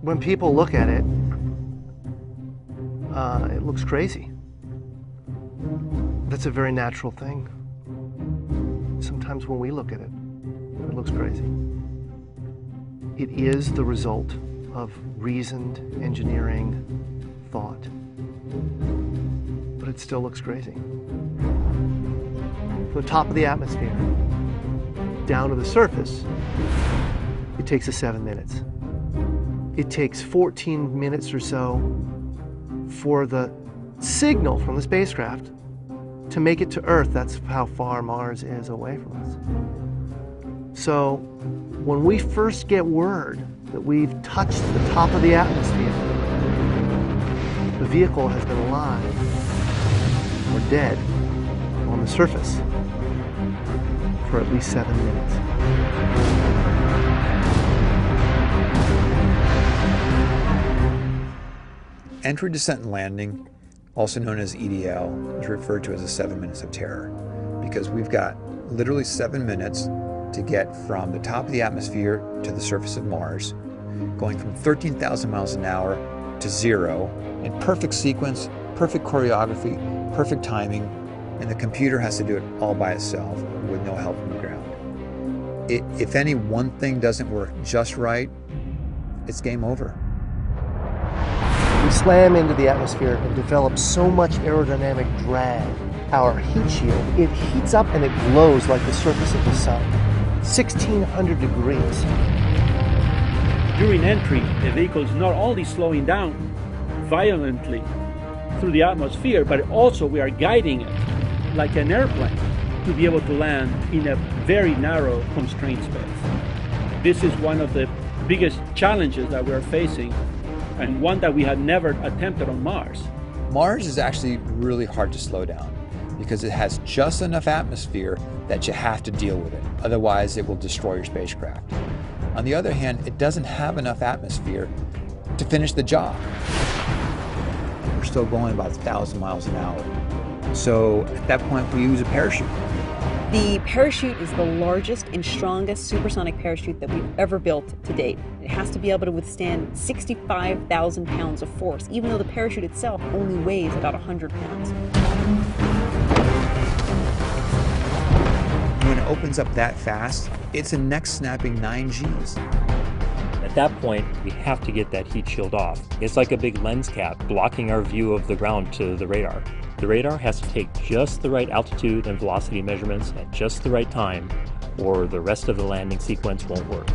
When people look at it, it looks crazy. That's a very natural thing. Sometimes when we look at it, it looks crazy. It is the result of reasoned engineering thought, but it still looks crazy. From the top of the atmosphere down to the surface, it takes us 7 minutes. It takes 14 minutes or so for the signal from the spacecraft to make it to Earth. That's how far Mars is away from us. So when we first get word that we've touched the top of the atmosphere, the vehicle has been alive or dead on the surface for at least 7 minutes. Entry, descent, and landing, also known as EDL, is referred to as the 7 minutes of terror because we've got literally 7 minutes to get from the top of the atmosphere to the surface of Mars, going from 13,000 miles an hour to 0 in perfect sequence, perfect choreography, perfect timing, and the computer has to do it all by itself with no help from the ground. If any one thing doesn't work just right, it's game over. We slam into the atmosphere and develop so much aerodynamic drag. Our heat shield, it heats up and it glows like the surface of the sun. 1,600 degrees. During entry, the vehicle is not only slowing down violently through the atmosphere, but also we are guiding it like an airplane to be able to land in a very narrow, constrained space. This is one of the biggest challenges that we are facing, and one that we had never attempted on Mars. Mars is actually really hard to slow down because it has just enough atmosphere that you have to deal with it. Otherwise, it will destroy your spacecraft. On the other hand, it doesn't have enough atmosphere to finish the job. We're still going about 1,000 miles an hour. So at that point, we use a parachute. The parachute is the largest and strongest supersonic parachute that we've ever built to date. It has to be able to withstand 65,000 pounds of force, even though the parachute itself only weighs about 100 pounds. When it opens up that fast, it's a neck-snapping 9 Gs. At that point, we have to get that heat shield off. It's like a big lens cap blocking our view of the ground to the radar. The radar has to take just the right altitude and velocity measurements at just the right time, or the rest of the landing sequence won't work.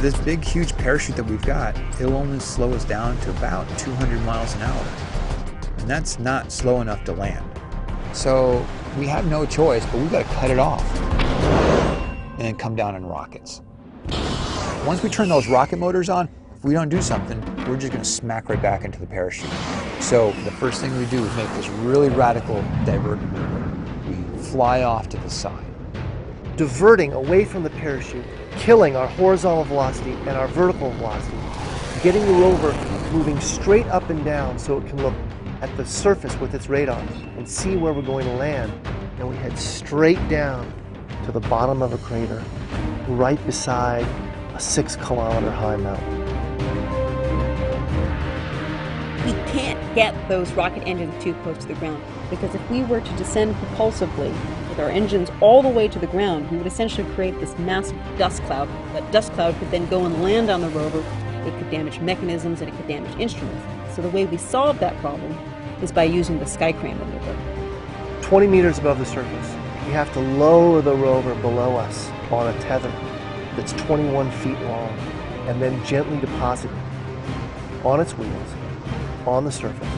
This big, huge parachute that we've got, it'll only slow us down to about 200 miles an hour. And that's not slow enough to land. So we have no choice, but we've got to cut it off and then come down in rockets. Once we turn those rocket motors on, if we don't do something, we're just going to smack right back into the parachute. So the first thing we do is make this really radical divert maneuver. We fly off to the side. Diverting away from the parachute, killing our horizontal velocity and our vertical velocity, getting the rover moving straight up and down so it can look at the surface with its radar and see where we're going to land. And we head straight down to the bottom of a crater, right beside a 6-kilometer high mountain. We can't get those rocket engines too close to the ground, because if we were to descend propulsively with our engines all the way to the ground, we would essentially create this massive dust cloud. That dust cloud could then go and land on the rover. It could damage mechanisms and it could damage instruments. So the way we solve that problem is by using the sky crane maneuver. 20 meters above the surface, we have to lower the rover below us on a tether that's 21 feet long, and then gently deposit it on its wheels on the surface.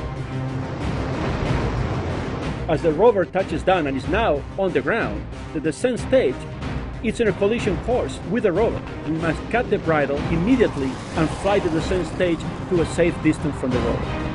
As the rover touches down and is now on the ground, the descent stage is in a collision course with the rover. We must cut the bridle immediately and fly the descent stage to a safe distance from the rover.